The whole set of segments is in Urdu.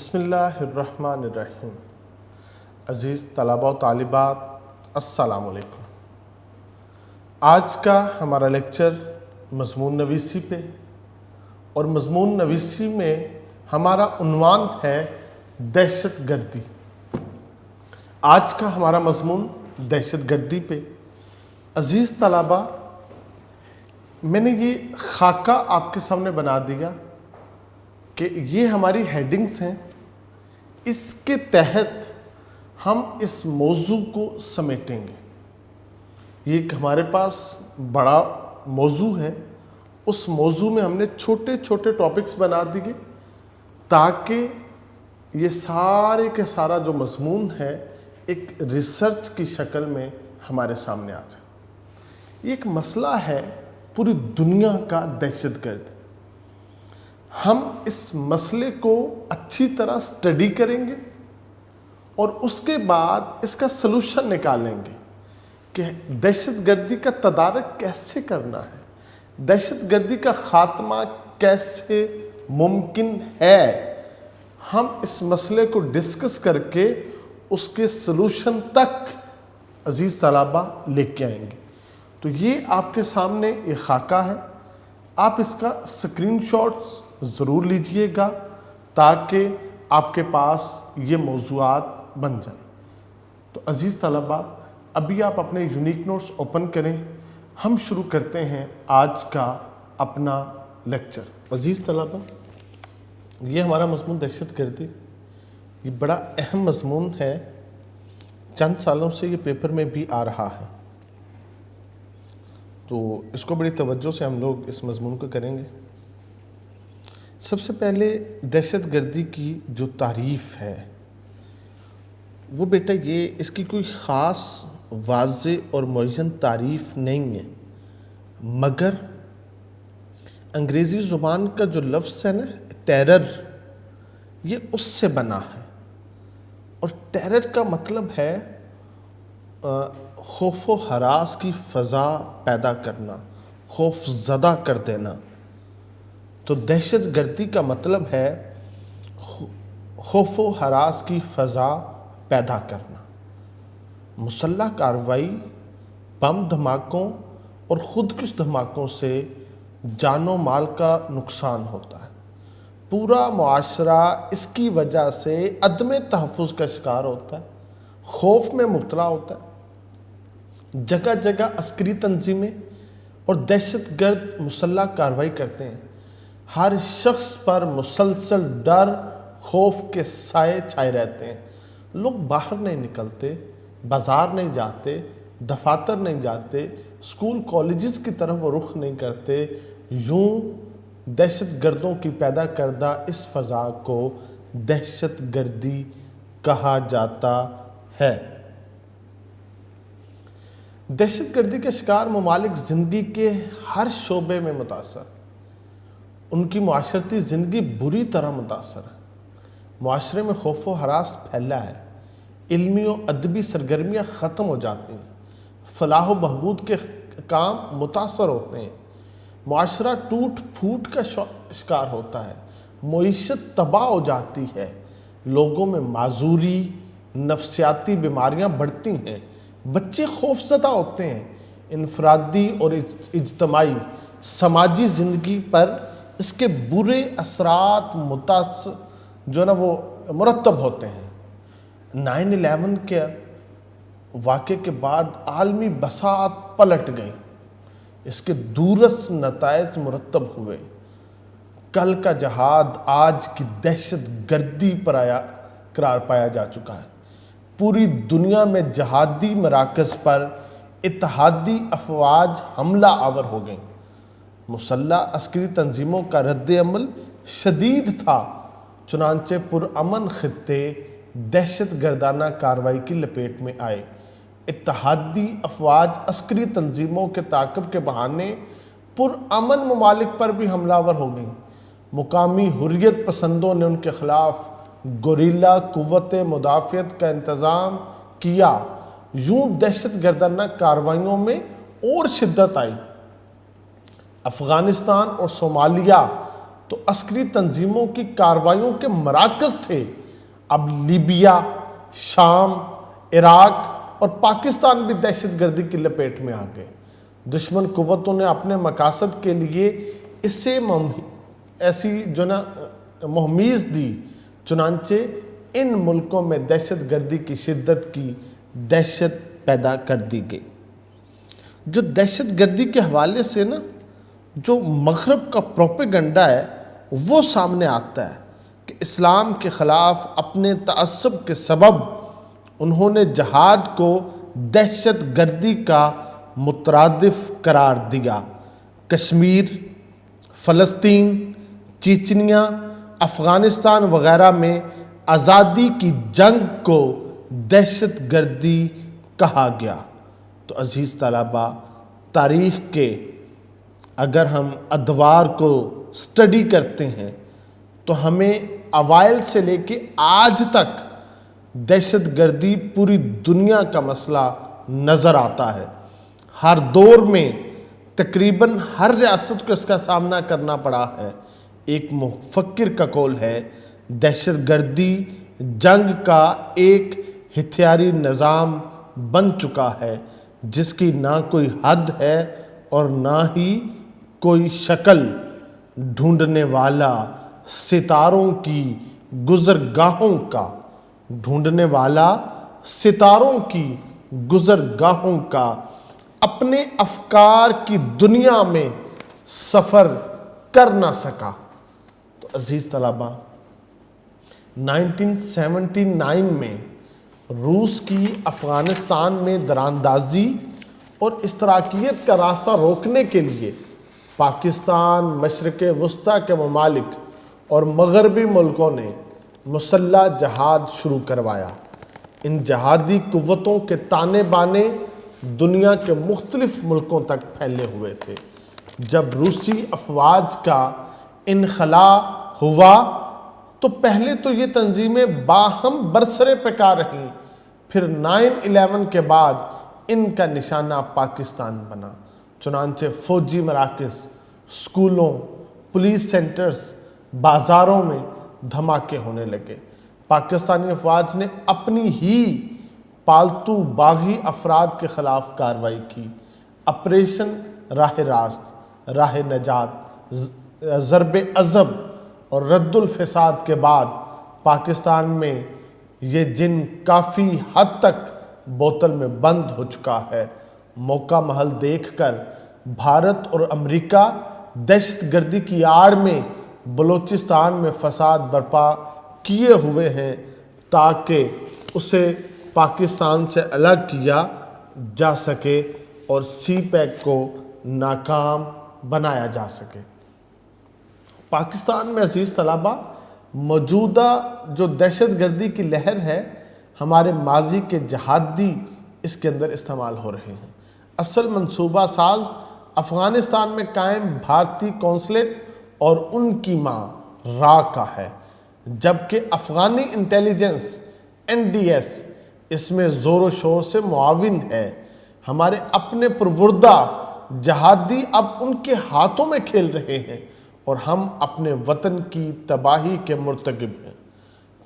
بسم اللہ الرحمن الرحیم۔ عزیز طلباء و طالبات، السلام علیکم۔ آج کا ہمارا لیکچر مضمون نویسی پہ، اور مضمون نویسی میں ہمارا عنوان ہے دہشت گردی۔ آج کا ہمارا مضمون دہشت گردی پہ۔ عزیز طلباء، میں نے یہ خاکہ آپ کے سامنے بنا دیا کہ یہ ہماری ہیڈنگز ہیں، اس کے تحت ہم اس موضوع کو سمیٹیں گے۔ یہ ایک ہمارے پاس بڑا موضوع ہے، اس موضوع میں ہم نے چھوٹے چھوٹے ٹاپکس بنا دیے تاکہ یہ سارے کے سارا جو مضمون ہے ایک ریسرچ کی شکل میں ہمارے سامنے آ جائے۔ یہ ایک مسئلہ ہے پوری دنیا کا، دہشت گرد۔ ہم اس مسئلے کو اچھی طرح سٹڈی کریں گے اور اس کے بعد اس کا سلوشن نکالیں گے کہ دہشت گردی کا تدارک کیسے کرنا ہے، دہشت گردی کا خاتمہ کیسے ممکن ہے۔ ہم اس مسئلے کو ڈسکس کر کے اس کے سلوشن تک عزیز طلباء لے کے آئیں گے۔ تو یہ آپ کے سامنے ایک خاکہ ہے، آپ اس کا اسکرین شاٹس ضرور لیجئے گا تاکہ آپ کے پاس یہ موضوعات بن جائیں۔ تو عزیز طلباء، ابھی آپ اپنے یونیک نوٹس اوپن کریں، ہم شروع کرتے ہیں آج کا اپنا لیکچر۔ عزیز طلباء، یہ ہمارا مضمون دہشت گردی، یہ بڑا اہم مضمون ہے، چند سالوں سے یہ پیپر میں بھی آ رہا ہے، تو اس کو بڑی توجہ سے ہم لوگ اس مضمون کو کریں گے۔ سب سے پہلے دہشت گردی کی جو تعریف ہے وہ بیٹا یہ، اس کی کوئی خاص واضح اور معین تعریف نہیں ہے، مگر انگریزی زبان کا جو لفظ ہے نا ٹیرر، یہ اس سے بنا ہے، اور ٹیرر کا مطلب ہے خوف و ہراس کی فضا پیدا کرنا، خوف زدہ کر دینا۔ تو دہشت گردی کا مطلب ہے خوف و ہراس کی فضا پیدا کرنا، مسلح کارروائی، بم دھماکوں اور خودکش دھماکوں سے جان و مال کا نقصان ہوتا ہے۔ پورا معاشرہ اس کی وجہ سے عدم تحفظ کا شکار ہوتا ہے، خوف میں مبتلا ہوتا ہے۔ جگہ جگہ عسکری تنظیمیں اور دہشت گرد مسلح کارروائی کرتے ہیں، ہر شخص پر مسلسل ڈر، خوف کے سائے چھائے رہتے ہیں، لوگ باہر نہیں نکلتے، بازار نہیں جاتے، دفاتر نہیں جاتے، اسکول کالجز کی طرف وہ رخ نہیں کرتے۔ یوں دہشت گردوں کی پیدا کردہ اس فضا کو دہشت گردی کہا جاتا ہے۔ دہشت گردی کے شکار ممالک زندگی کے ہر شعبے میں متاثر، ان کی معاشرتی زندگی بری طرح متاثر ہے، معاشرے میں خوف و ہراس پھیلا ہے، علمی و ادبی سرگرمیاں ختم ہو جاتی ہیں، فلاح و بہبود کے کام متاثر ہوتے ہیں، معاشرہ ٹوٹ پھوٹ کا شکار ہوتا ہے، معیشت تباہ ہو جاتی ہے، لوگوں میں معذوری، نفسیاتی بیماریاں بڑھتی ہیں، بچے خوف زدہ ہوتے ہیں، انفرادی اور اجتماعی سماجی زندگی پر اس کے برے اثرات جو نا وہ مرتب ہوتے ہیں۔ 9/11 کے واقعے کے بعد عالمی بساط پلٹ گئی، اس کے دورس نتائج مرتب ہوئے۔ کل کا جہاد آج کی دہشت گردی پر قرار پایا جا چکا ہے۔ پوری دنیا میں جہادی مراکز پر اتحادی افواج حملہ آور ہو گئیں، مسلح عسکری تنظیموں کا رد عمل شدید تھا، چنانچہ پرامن خطے دہشت گردانہ کارروائی کی لپیٹ میں آئے۔ اتحادی افواج عسکری تنظیموں کے تعاقب کے بہانے پرامن ممالک پر بھی حملہ آور ہو گئیں۔ مقامی حریت پسندوں نے ان کے خلاف گوریلا قوت مدافعت کا انتظام کیا، یوں دہشت گردانہ کارروائیوں میں اور شدت آئی۔ افغانستان اور صومالیہ تو عسکری تنظیموں کی کارروائیوں کے مراکز تھے، اب لیبیا، شام، عراق اور پاکستان بھی دہشت گردی کی لپیٹ میں آ گئے۔ دشمن قوتوں نے اپنے مقاصد کے لیے اسے ایسی مہمیز دی، چنانچہ ان ملکوں میں دہشت گردی کی شدت کی دہشت پیدا کر دی گئی۔ جو دہشت گردی کے حوالے سے جو مغرب کا پروپیگنڈا ہے وہ سامنے آتا ہے کہ اسلام کے خلاف اپنے تعصب کے سبب انہوں نے جہاد کو دہشت گردی کا مترادف قرار دیا۔ کشمیر، فلسطین، چیچنیا، افغانستان وغیرہ میں آزادی کی جنگ کو دہشت گردی کہا گیا۔ تو عزیز طلباء، تاریخ کے اگر ہم ادوار کو سٹڈی کرتے ہیں تو ہمیں اوائل سے لے کے آج تک دہشت گردی پوری دنیا کا مسئلہ نظر آتا ہے۔ ہر دور میں تقریباً ہر ریاست کو اس کا سامنا کرنا پڑا ہے۔ ایک مفکر کا قول ہے، دہشت گردی جنگ کا ایک ہتھیاری نظام بن چکا ہے جس کی نہ کوئی حد ہے اور نہ ہی کوئی شکل، ڈھونڈنے والا ستاروں کی گزرگاہوں کا اپنے افکار کی دنیا میں سفر کر نہ سکا۔ تو عزیز طلباء، 1979 میں روس کی افغانستان میں دراندازی اور اشتراکیت کا راستہ روکنے کے لیے پاکستان، مشرق وسطیٰ کے ممالک اور مغربی ملکوں نے مسلح جہاد شروع کروایا۔ ان جہادی قوتوں کے تانے بانے دنیا کے مختلف ملکوں تک پھیلے ہوئے تھے۔ جب روسی افواج کا انخلا ہوا تو پہلے تو یہ تنظیمیں باہم برسر پیکار رہیں، پھر 9/11 کے بعد ان کا نشانہ پاکستان بنا۔ چنانچہ فوجی مراکز، سکولوں، پولیس سینٹرز، بازاروں میں دھماکے ہونے لگے۔ پاکستانی افواج نے اپنی ہی پالتو باغی افراد کے خلاف کارروائی کی۔ آپریشن راہ راست، راہ نجات، ضرب عضب اور رد الفساد کے بعد پاکستان میں یہ جن کافی حد تک بوتل میں بند ہو چکا ہے۔ موقع محل دیکھ کر بھارت اور امریکہ دہشت گردی کی آڑ میں بلوچستان میں فساد برپا کیے ہوئے ہیں تاکہ اسے پاکستان سے الگ کیا جا سکے اور سی پیک کو ناکام بنایا جا سکے۔ پاکستان میں عزیز طلباء، موجودہ جو دہشت گردی کی لہر ہے، ہمارے ماضی کے جہادی اس کے اندر استعمال ہو رہے ہیں۔ اصل منصوبہ ساز افغانستان میں قائم بھارتی قونصلیٹ اور ان کی ماں را کا ہے، جبکہ افغانی انٹیلیجنس NDS اس میں زور و شور سے معاون ہے۔ ہمارے اپنے پروردہ جہادی اب ان کے ہاتھوں میں کھیل رہے ہیں اور ہم اپنے وطن کی تباہی کے مرتکب ہیں۔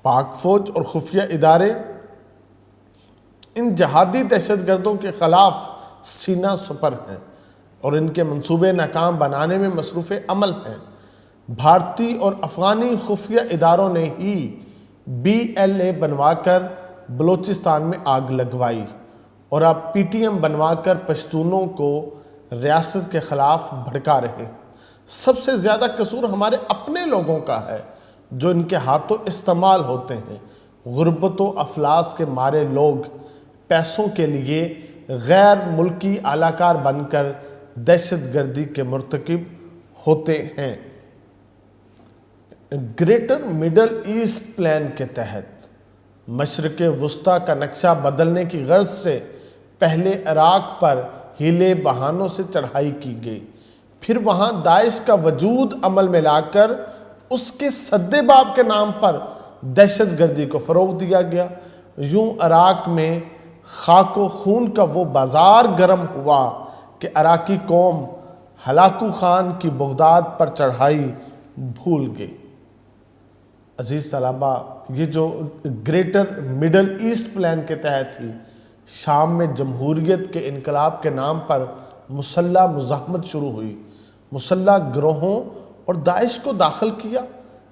پاک فوج اور خفیہ ادارے ان جہادی دہشت گردوں کے خلاف سینہ سپر ہیں اور ان کے منصوبے ناکام بنانے میں مصروف عمل ہیں۔ بھارتی اور افغانی خفیہ اداروں نے ہی BLA بنوا کر بلوچستان میں آگ لگوائی اور اب PTM بنوا کر پشتونوں کو ریاست کے خلاف بھڑکا رہے ہیں۔ سب سے زیادہ قصور ہمارے اپنے لوگوں کا ہے جو ان کے ہاتھوں استعمال ہوتے ہیں۔ غربت و افلاس کے مارے لوگ پیسوں کے لیے غیر ملکی اعلی کار بن کر دہشت گردی کے مرتکب ہوتے ہیں۔ گریٹر مڈل ایسٹ پلان کے تحت مشرق وسطیٰ کا نقشہ بدلنے کی غرض سے پہلے عراق پر ہیلے بہانوں سے چڑھائی کی گئی، پھر وہاں داعش کا وجود عمل میں لا کر اس کے سد باب کے نام پر دہشت گردی کو فروغ دیا گیا۔ یوں عراق میں خاک و خون کا وہ بازار گرم ہوا کہ عراقی قوم ہلاکو خان کی بغداد پر چڑھائی بھول گئے۔ عزیز طلباء، یہ جو گریٹر مڈل ایسٹ پلان کے تحت ہی شام میں جمہوریت کے انقلاب کے نام پر مسلح مزاحمت شروع ہوئی، مسلح گروہوں اور داعش کو داخل کیا،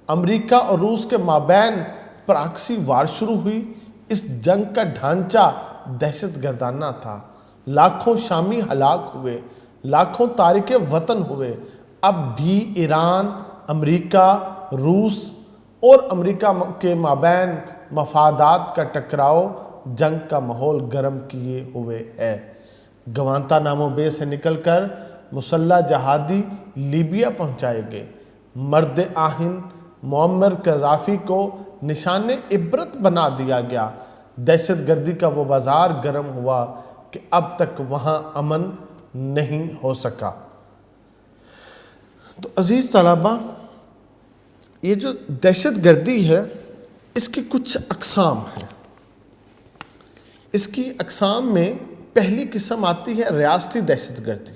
امریکہ اور روس کے مابین پراکسی وار شروع ہوئی۔ اس جنگ کا ڈھانچہ دہشت گردانہ تھا، لاکھوں شامی ہلاک ہوئے، لاکھوں تارک وطن ہوئے۔ اب بھی ایران، امریکہ، روس اور امریکہ کے مابین مفادات کا ٹکراؤ جنگ کا ماحول گرم کیے ہوئے ہے۔ گوانتانامو بے سے نکل کر مسلح جہادی لیبیا پہنچائے گئے۔ مرد آہن معمر قذافی کو نشان عبرت بنا دیا گیا۔ دہشت گردی کا وہ بازار گرم ہوا کہ اب تک وہاں امن نہیں ہو سکا۔ تو عزیز طلباء، یہ جو دہشت گردی ہے اس کی کچھ اقسام ہیں۔ اس کی اقسام میں پہلی قسم آتی ہے ریاستی دہشت گردی۔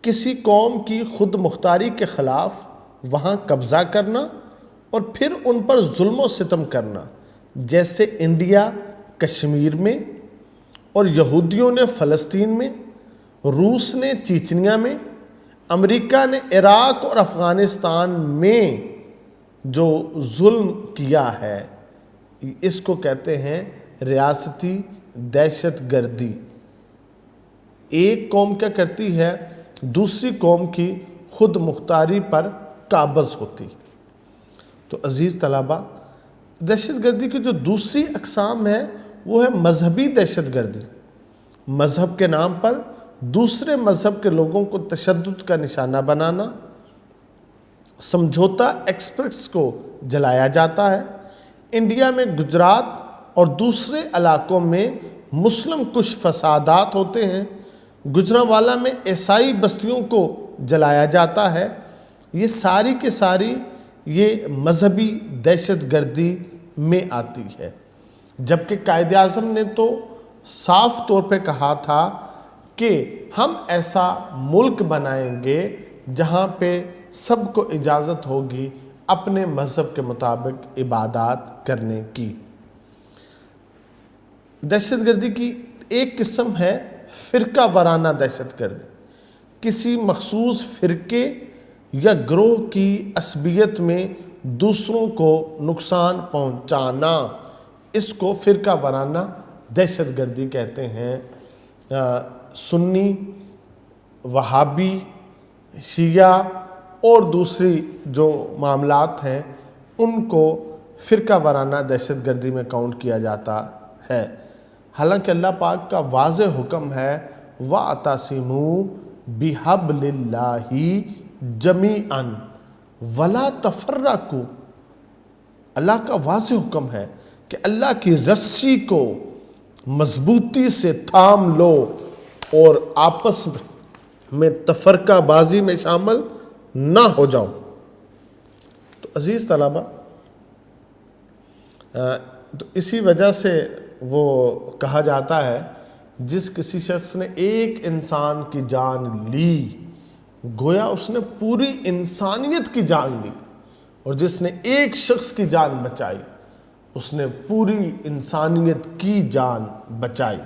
کسی قوم کی خود مختاری کے خلاف وہاں قبضہ کرنا اور پھر ان پر ظلم و ستم کرنا، جیسے انڈیا کشمیر میں اور یہودیوں نے فلسطین میں، روس نے چیچنیا میں، امریکہ نے عراق اور افغانستان میں جو ظلم کیا ہے، اس کو کہتے ہیں ریاستی دہشت گردی۔ ایک قوم کیا کرتی ہے، دوسری قوم کی خود مختاری پر قابض ہوتی۔ تو عزیز طلباء، دہشت گردی کی جو دوسری اقسام ہے وہ ہے مذہبی دہشت گردی۔ مذہب کے نام پر دوسرے مذہب کے لوگوں کو تشدد کا نشانہ بنانا، سمجھوتا ایکسپریس کو جلایا جاتا ہے۔ انڈیا میں گجرات اور دوسرے علاقوں میں مسلم کش فسادات ہوتے ہیں۔ گجرانوالہ میں عیسائی بستیوں کو جلایا جاتا ہے۔ یہ ساری کے ساری یہ مذہبی دہشت گردی میں آتی ہے، جبکہ قائد اعظم نے تو صاف طور پہ کہا تھا کہ ہم ایسا ملک بنائیں گے جہاں پہ سب کو اجازت ہوگی اپنے مذہب کے مطابق عبادات کرنے کی۔ دہشت گردی کی ایک قسم ہے فرقہ وارانہ دہشت گردی۔ کسی مخصوص فرقے یا گروہ کی عصبیت میں دوسروں کو نقصان پہنچانا، اس کو فرقہ وارانہ دہشت گردی کہتے ہیں۔ سنی، وہابی، شیعہ اور دوسری جو معاملات ہیں ان کو فرقہ وارانہ دہشت گردی میں کاؤنٹ کیا جاتا ہے، حالانکہ اللہ پاک کا واضح حکم ہے وَاعْتَصِمُوا بِحَبْلِ اللَّهِ جَمِيعًا وَلَا تَفَرَّقُوا۔ اللہ کا واضح حکم ہے کہ اللہ کی رسی کو مضبوطی سے تھام لو اور آپس میں تفرقہ بازی میں شامل نہ ہو جاؤ۔ تو عزیز طلباء، تو اسی وجہ سے وہ کہا جاتا ہے جس کسی شخص نے ایک انسان کی جان لی گویا اس نے پوری انسانیت کی جان لی، اور جس نے ایک شخص کی جان بچائی اس نے پوری انسانیت کی جان بچائی۔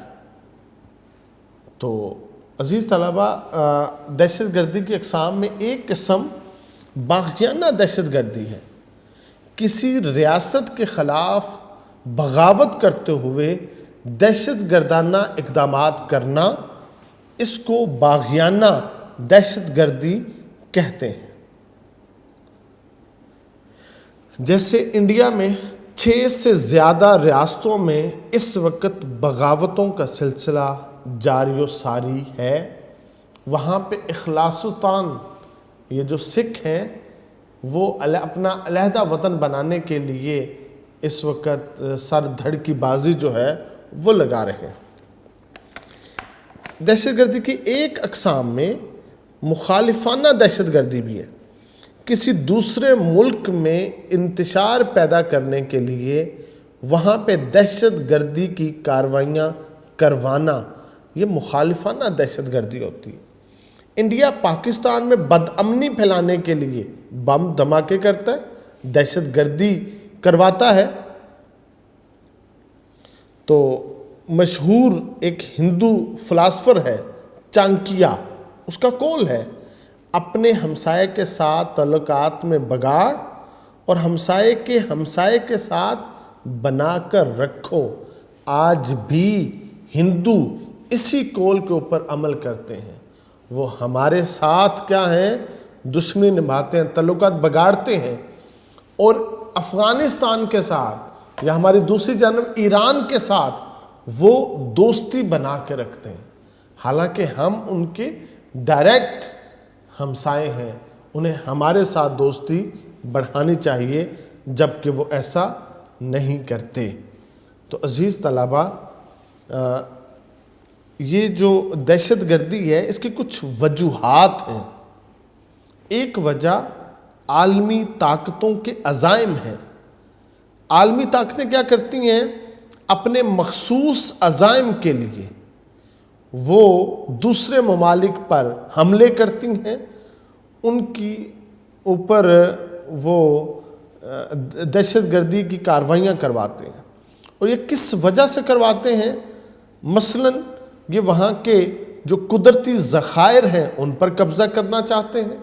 تو عزیز طلباء، دہشت گردی کی اقسام میں ایک قسم باغیانہ دہشت گردی ہے۔ کسی ریاست کے خلاف بغاوت کرتے ہوئے دہشت گردانہ اقدامات کرنا، اس کو باغیانہ دہشت گردی کہتے ہیں۔ جیسے انڈیا میں 6 سے زیادہ ریاستوں میں اس وقت بغاوتوں کا سلسلہ جاری و ساری ہے۔ وہاں پہ اخلاصتاً یہ جو سکھ ہیں وہ اپنا علیحدہ وطن بنانے کے لیے اس وقت سر دھڑ کی بازی جو ہے وہ لگا رہے ہیں۔ دہشت گردی کی ایک اقسام میں مخالفانہ دہشت گردی بھی ہے۔ کسی دوسرے ملک میں انتشار پیدا کرنے کے لیے وہاں پہ دہشت گردی کی کارروائیاں کروانا، یہ مخالفانہ دہشت گردی ہوتی ہے۔ انڈیا پاکستان میں بدامنی پھیلانے کے لیے بم دھماکے کرتا ہے، دہشت گردی کرواتا ہے۔ تو مشہور ایک ہندو فلاسفر ہے چانکیہ، اس کا قول ہے اپنے ہمسائے کے ساتھ تعلقات میں بگاڑ اور ہمسائے کے ساتھ بنا کر رکھو۔ آج بھی ہندو اسی قول کے اوپر عمل کرتے ہیں، وہ ہمارے ساتھ کیا ہیں، دشمنی نبھاتے ہیں، تعلقات بگاڑتے ہیں، اور افغانستان کے ساتھ یا ہماری دوسری جانب ایران کے ساتھ وہ دوستی بنا کے رکھتے ہیں، حالانکہ ہم ان کے ڈائریکٹ ہمسائے ہیں، انہیں ہمارے ساتھ دوستی بڑھانی چاہیے، جبکہ وہ ایسا نہیں کرتے۔ تو عزیز طلبہ، یہ جو دہشت گردی ہے اس کی کچھ وجوہات ہیں۔ ایک وجہ عالمی طاقتوں کے عزائم ہیں۔ عالمی طاقتیں کیا کرتی ہیں؟ اپنے مخصوص عزائم کے لیے وہ دوسرے ممالک پر حملے کرتی ہیں، ان کی اوپر وہ دہشت گردی کی کارروائیاں کرواتے ہیں۔ اور یہ کس وجہ سے کرواتے ہیں؟ مثلاً یہ وہاں کے جو قدرتی ذخائر ہیں ان پر قبضہ کرنا چاہتے ہیں،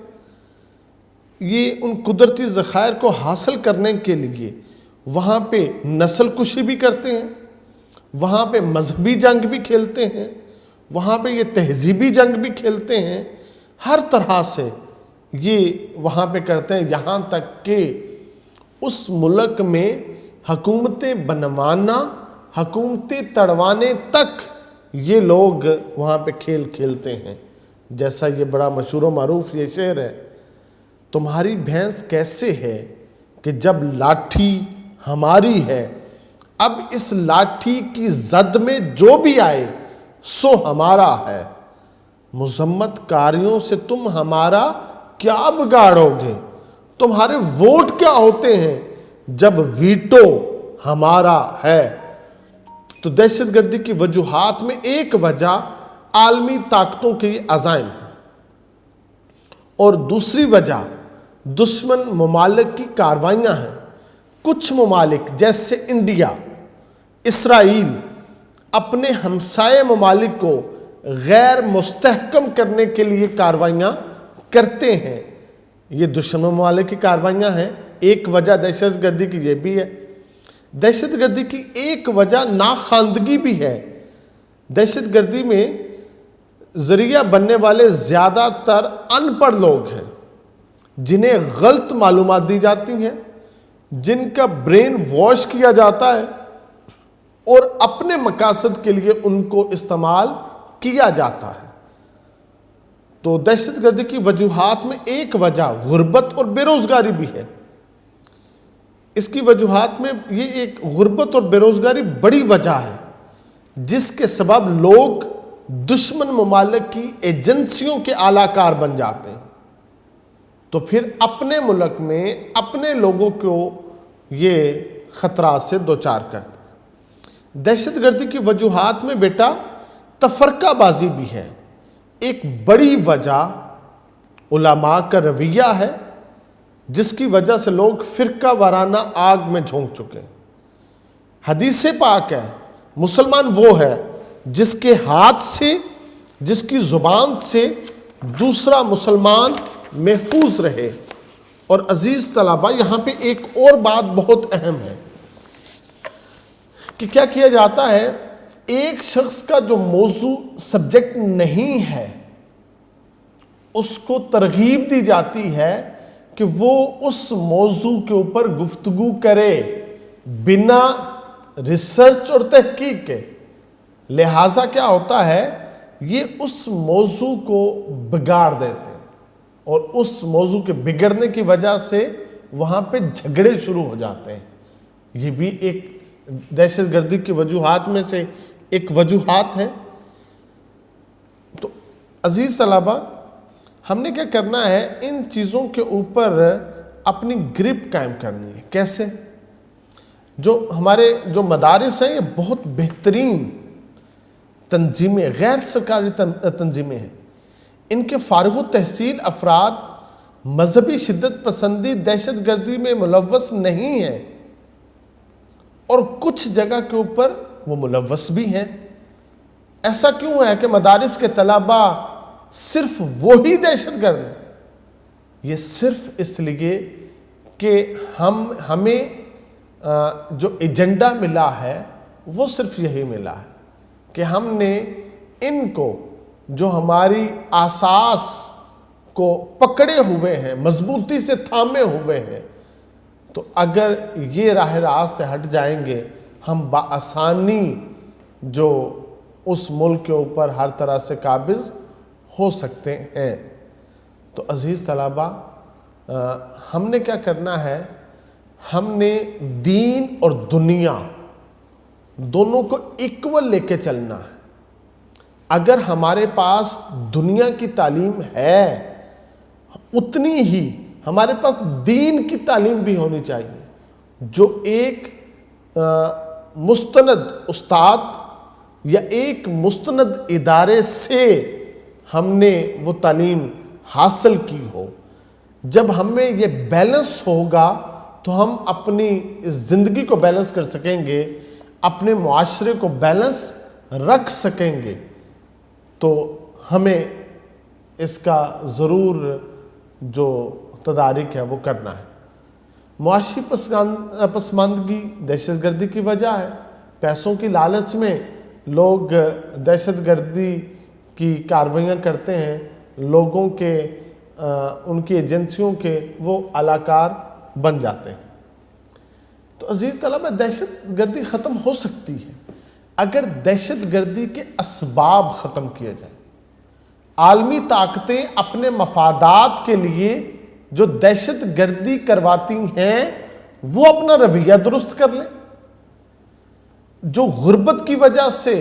یہ ان قدرتی ذخائر کو حاصل کرنے کے لیے وہاں پہ نسل کشی بھی کرتے ہیں، وہاں پہ مذہبی جنگ بھی کھیلتے ہیں، وہاں پہ یہ تہذیبی جنگ بھی کھیلتے ہیں، ہر طرح سے یہ وہاں پہ کرتے ہیں، یہاں تک کہ اس ملک میں حکومتیں بنوانا، حکومتیں تڑوانے تک یہ لوگ وہاں پہ کھیل کھیلتے ہیں۔ جیسا یہ بڑا مشہور و معروف یہ شعر ہے، تمہاری بھینس کیسے ہے کہ جب لاٹھی ہماری ہے، اب اس لاٹھی کی زد میں جو بھی آئے سو ہمارا ہے، مذمت کاریوں سے تم ہمارا کیا بگاڑو گے، تمہارے ووٹ کیا ہوتے ہیں جب ویٹو ہمارا ہے۔ تو دہشت گردی کی وجوہات میں ایک وجہ عالمی طاقتوں کے عزائم ہے، اور دوسری وجہ دشمن ممالک کی کارروائیاں ہیں۔ کچھ ممالک جیسے انڈیا، اسرائیل اپنے ہمسائے ممالک کو غیر مستحکم کرنے کے لیے کارروائیاں کرتے ہیں، یہ دشمن ممالک کی کارروائیاں ہیں۔ ایک وجہ دہشت گردی کی یہ بھی ہے۔ دہشت گردی کی ایک وجہ ناخواندگی بھی ہے۔ دہشت گردی میں ذریعہ بننے والے زیادہ تر ان پڑھ لوگ ہیں، جنہیں غلط معلومات دی جاتی ہیں، جن کا برین واش کیا جاتا ہے اور اپنے مقاصد کے لیے ان کو استعمال کیا جاتا ہے۔ تو دہشت گردی کی وجوہات میں ایک وجہ غربت اور بے روزگاری بھی ہے۔ اس کی وجوہات میں یہ ایک غربت اور بے روزگاری بڑی وجہ ہے، جس کے سبب لوگ دشمن ممالک کی ایجنسیوں کے اعلی کار بن جاتے ہیں، تو پھر اپنے ملک میں اپنے لوگوں کو یہ خطرات سے دوچار کرتے ہیں۔ دہشت گردی کی وجوہات میں بیٹا تفرقہ بازی بھی ہے۔ ایک بڑی وجہ علماء کا رویہ ہے، جس کی وجہ سے لوگ فرقہ وارانہ آگ میں جھونک چکے ہیں۔ حدیث پاک ہے، مسلمان وہ ہے جس کے ہاتھ سے، جس کی زبان سے دوسرا مسلمان محفوظ رہے۔ اور عزیز طلبہ، یہاں پہ ایک اور بات بہت اہم ہے کہ کیا کیا جاتا ہے، ایک شخص کا جو موضوع سبجیکٹ نہیں ہے اس کو ترغیب دی جاتی ہے کہ وہ اس موضوع کے اوپر گفتگو کرے بنا ریسرچ اور تحقیق کے۔ لہٰذا کیا ہوتا ہے، یہ اس موضوع کو بگاڑ دیتے ہیں، اور اس موضوع کے بگڑنے کی وجہ سے وہاں پہ جھگڑے شروع ہو جاتے ہیں۔ یہ بھی ایک دہشت گردی کی وجوہات میں سے ایک وجوہات ہے۔ تو عزیز طلبہ، ہم نے کیا کرنا ہے، ان چیزوں کے اوپر اپنی گرپ قائم کرنی ہے۔ کیسے؟ جو ہمارے جو مدارس ہیں یہ بہت بہترین تنظیمیں، غیر سرکاری تنظیمیں ہیں، ان کے فارغ التحصیل افراد مذہبی شدت پسندی دہشت گردی میں ملوث نہیں ہیں، اور کچھ جگہ کے اوپر وہ ملوث بھی ہیں۔ ایسا کیوں ہے کہ مدارس کے طلبہ صرف وہی دہشت گرد ہیں؟ یہ صرف اس لیے کہ ہمیں جو ایجنڈا ملا ہے وہ صرف یہی ملا ہے کہ ہم نے ان کو جو ہماری اساس کو پکڑے ہوئے ہیں، مضبوطی سے تھامے ہوئے ہیں، تو اگر یہ راہ راست سے ہٹ جائیں گے ہم بآسانی جو اس ملک کے اوپر ہر طرح سے قابض ہو سکتے ہیں۔ تو عزیز طلبہ، ہم نے کیا کرنا ہے؟ ہم نے دین اور دنیا دونوں کو ایکول لے کے چلنا ہے۔ اگر ہمارے پاس دنیا کی تعلیم ہے اتنی ہی ہمارے پاس دین کی تعلیم بھی ہونی چاہیے، جو ایک مستند استاد یا ایک مستند ادارے سے ہم نے وہ تعلیم حاصل کی ہو۔ جب ہمیں یہ بیلنس ہوگا تو ہم اپنی زندگی کو بیلنس کر سکیں گے، اپنے معاشرے کو بیلنس رکھ سکیں گے۔ تو ہمیں اس کا ضرور جو تدارک ہے وہ کرنا ہے۔ معاشی پسماندگی دہشت گردی کی وجہ ہے۔ پیسوں کی لالچ میں لوگ دہشت گردی کی کاروائیاں کرتے ہیں، لوگوں کے ان کی ایجنسیوں کے وہ علاقار بن جاتے ہیں۔ تو عزیز طلبہ، دہشت گردی ختم ہو سکتی ہے اگر دہشت گردی کے اسباب ختم کیے جائیں۔ عالمی طاقتیں اپنے مفادات کے لیے جو دہشت گردی کرواتی ہیں وہ اپنا رویہ درست کر لیں۔ جو غربت کی وجہ سے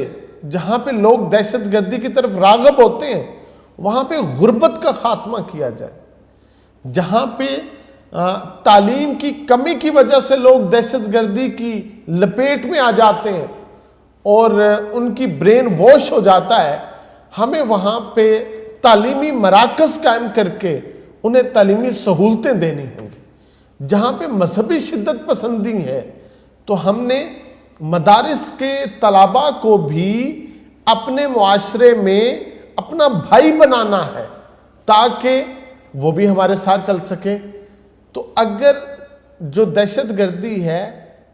جہاں پہ لوگ دہشت گردی کی طرف راغب ہوتے ہیں وہاں پہ غربت کا خاتمہ کیا جائے۔ جہاں پہ تعلیم کی کمی کی وجہ سے لوگ دہشت گردی کی لپیٹ میں آ جاتے ہیں اور ان کی برین واش ہو جاتا ہے، ہمیں وہاں پہ تعلیمی مراکز قائم کر کے انہیں تعلیمی سہولتیں دینی ہوں گی۔ جہاں پہ مذہبی شدت پسندی ہے تو ہم نے مدارس کے طلباء کو بھی اپنے معاشرے میں اپنا بھائی بنانا ہے تاکہ وہ بھی ہمارے ساتھ چل سکیں۔ تو اگر جو دہشت گردی ہے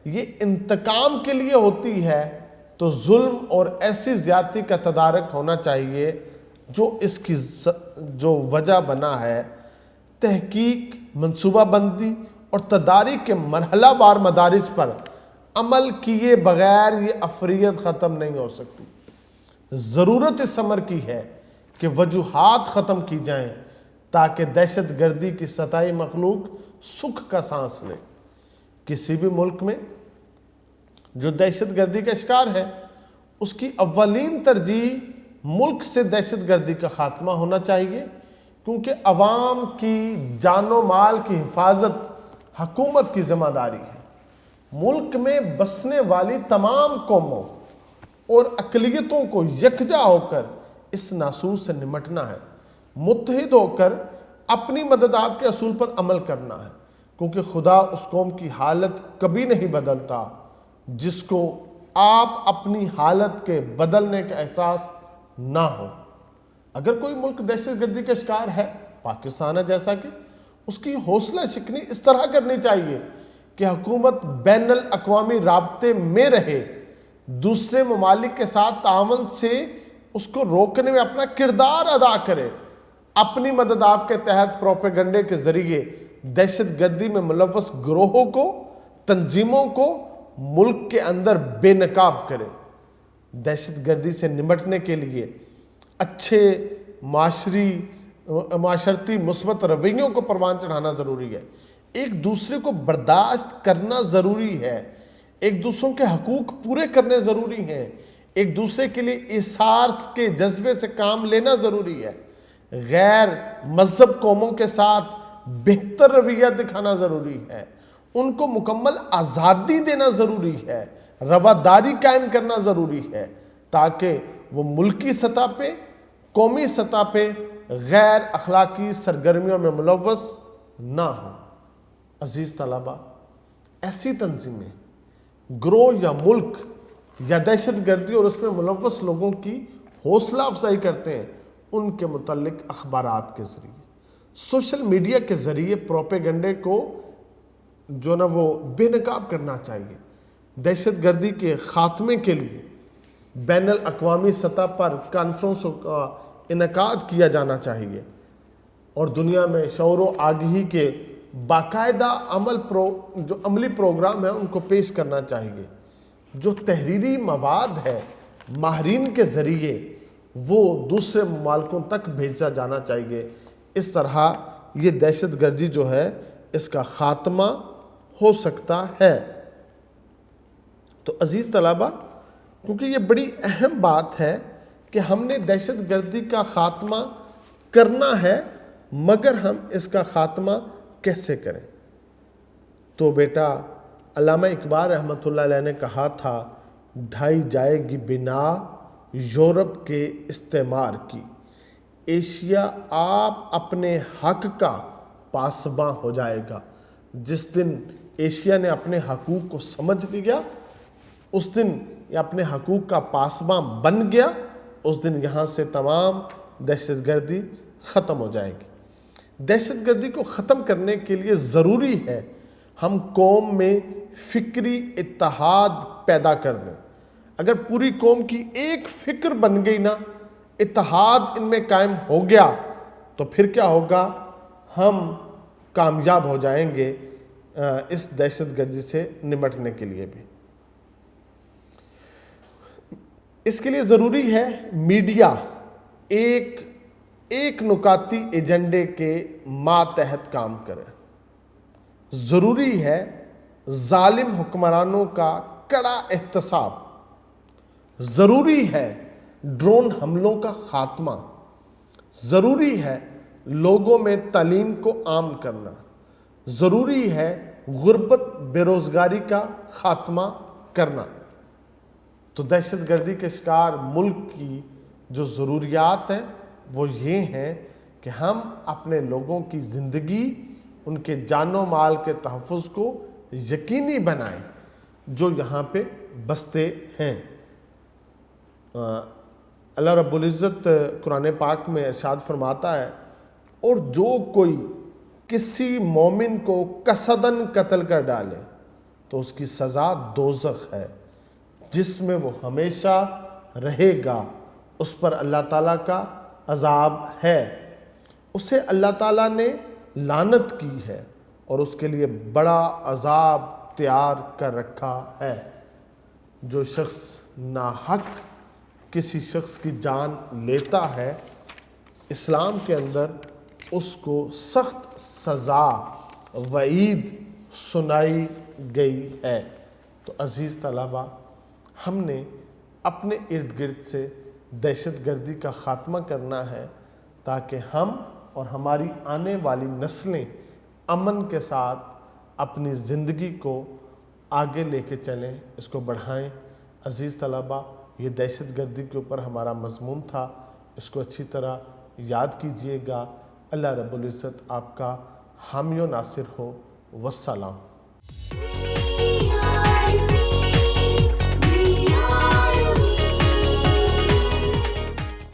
یہ انتقام کے لیے ہوتی ہے تو ظلم اور ایسی زیادتی کا تدارک ہونا چاہیے جو اس کی جو وجہ بنا ہے۔ تحقیق، منصوبہ بندی اور تدارک کے مرحلہ وار مدارج پر عمل کیے بغیر یہ افریت ختم نہیں ہو سکتی۔ ضرورت اس امر کی ہے کہ وجوہات ختم کی جائیں تاکہ دہشت گردی کی سطحی مخلوق سکھ کا سانس لے۔ کسی بھی ملک میں جو دہشت گردی کا شکار ہے اس کی اولین ترجیح ملک سے دہشت گردی کا خاتمہ ہونا چاہیے، کیونکہ عوام کی جان و مال کی حفاظت حکومت کی ذمہ داری ہے۔ ملک میں بسنے والی تمام قوموں اور اقلیتوں کو یکجا ہو کر اس ناسور سے نمٹنا ہے، متحد ہو کر اپنی مدد آپ کے اصول پر عمل کرنا ہے، کیونکہ خدا اس قوم کی حالت کبھی نہیں بدلتا جس کو آپ اپنی حالت کے بدلنے کا احساس نہ ہو۔ اگر کوئی ملک دہشت گردی کا شکار ہے، پاکستان ہے جیسا کہ، اس کی حوصلہ شکنی اس طرح کرنی چاہیے کہ حکومت بین الاقوامی رابطے میں رہے، دوسرے ممالک کے ساتھ تعاون سے اس کو روکنے میں اپنا کردار ادا کرے، اپنی مدد آپ کے تحت پروپیگنڈے کے ذریعے دہشت گردی میں ملوث گروہوں کو، تنظیموں کو ملک کے اندر بے نقاب کرے۔ دہشت گردی سے نمٹنے کے لیے اچھے معاشرتی مثبت رویوں کو پروان چڑھانا ضروری ہے، ایک دوسرے کو برداشت کرنا ضروری ہے، ایک دوسروں کے حقوق پورے کرنے ضروری ہیں، ایک دوسرے کے لیے ایثار کے جذبے سے کام لینا ضروری ہے، غیر مذہب قوموں کے ساتھ بہتر رویہ دکھانا ضروری ہے، ان کو مکمل آزادی دینا ضروری ہے، رواداری قائم کرنا ضروری ہے، تاکہ وہ ملکی سطح پہ قومی سطح پہ غیر اخلاقی سرگرمیوں میں ملوث نہ ہوں۔ عزیز طلبہ، ایسی تنظیمیں، گروہ یا ملک یا دہشت گردی اور اس میں ملوث لوگوں کی حوصلہ افزائی کرتے ہیں، ان کے متعلق اخبارات کے ذریعے، سوشل میڈیا کے ذریعے پروپیگنڈے کو جو نا وہ بے نقاب کرنا چاہیے۔ دہشت گردی کے خاتمے کے لیے بین الاقوامی سطح پر کانفرنسوں کا انعقاد کیا جانا چاہیے اور دنیا میں شعور و آگہی کے باقاعدہ عملی پروگرام ہیں ان کو پیش کرنا چاہیے۔ جو تحریری مواد ہے ماہرین کے ذریعے وہ دوسرے ممالکوں تک بھیجا جانا چاہیے۔ اس طرح یہ دہشت گردی جو ہے اس کا خاتمہ ہو سکتا ہے۔ تو عزیز طلبہ، کیونکہ یہ بڑی اہم بات ہے کہ ہم نے دہشت گردی کا خاتمہ کرنا ہے، مگر ہم اس کا خاتمہ کیسے کریں؟ تو بیٹا، علامہ اقبال رحمۃ اللہ علیہ نے کہا تھا، ڈھائی جائے گی بنا یورپ کے استعمار کی، ایشیا آپ اپنے حق کا پاسباں ہو جائے گا۔ جس دن ایشیا نے اپنے حقوق کو سمجھ لیا، اس دن یہ اپنے حقوق کا پاسباں بن گیا، اس دن یہاں سے تمام دہشت گردی ختم ہو جائے گی۔ دہشت گردی کو ختم کرنے کے لیے ضروری ہے ہم قوم میں فکری اتحاد پیدا کر دیں۔ اگر پوری قوم کی ایک فکر بن گئی نا، اتحاد ان میں قائم ہو گیا، تو پھر کیا ہوگا؟ ہم کامیاب ہو جائیں گے اس دہشت گردی سے نمٹنے کے لیے بھی۔ اس کے لیے ضروری ہے میڈیا ایک نکاتی ایجنڈے کے ماتحت کام کرے۔ ضروری ہے ظالم حکمرانوں کا کڑا احتساب۔ ضروری ہے ڈرون حملوں کا خاتمہ۔ ضروری ہے لوگوں میں تعلیم کو عام کرنا۔ ضروری ہے غربت بے روزگاری کا خاتمہ کرنا۔ تو دہشت گردی کے شکار ملک کی جو ضروریات ہیں وہ یہ ہیں کہ ہم اپنے لوگوں کی زندگی، ان کے جان و مال کے تحفظ کو یقینی بنائیں جو یہاں پہ بستے ہیں۔ اللہ رب العزت قرآن پاک میں ارشاد فرماتا ہے، اور جو کوئی کسی مومن کو قصداً قتل کر ڈالے تو اس کی سزا دوزخ ہے، جس میں وہ ہمیشہ رہے گا، اس پر اللہ تعالیٰ کا عذاب ہے۔ اسے اللہ تعالیٰ نے لعنت کی ہے اور اس کے لیے بڑا عذاب تیار کر رکھا ہے۔ جو شخص ناحق کسی شخص کی جان لیتا ہے، اسلام کے اندر اس کو سخت سزا وعید سنائی گئی ہے۔ تو عزیز طلبہ، ہم نے اپنے ارد گرد سے دہشت گردی کا خاتمہ کرنا ہے تاکہ ہم اور ہماری آنے والی نسلیں امن کے ساتھ اپنی زندگی کو آگے لے کے چلیں، اس کو بڑھائیں۔ عزیز طلبہ، یہ دہشت گردی کے اوپر ہمارا مضمون تھا، اس کو اچھی طرح یاد کیجئے گا۔ اللہ رب العزت آپ کا حامی و ناصر ہو۔ والسلام۔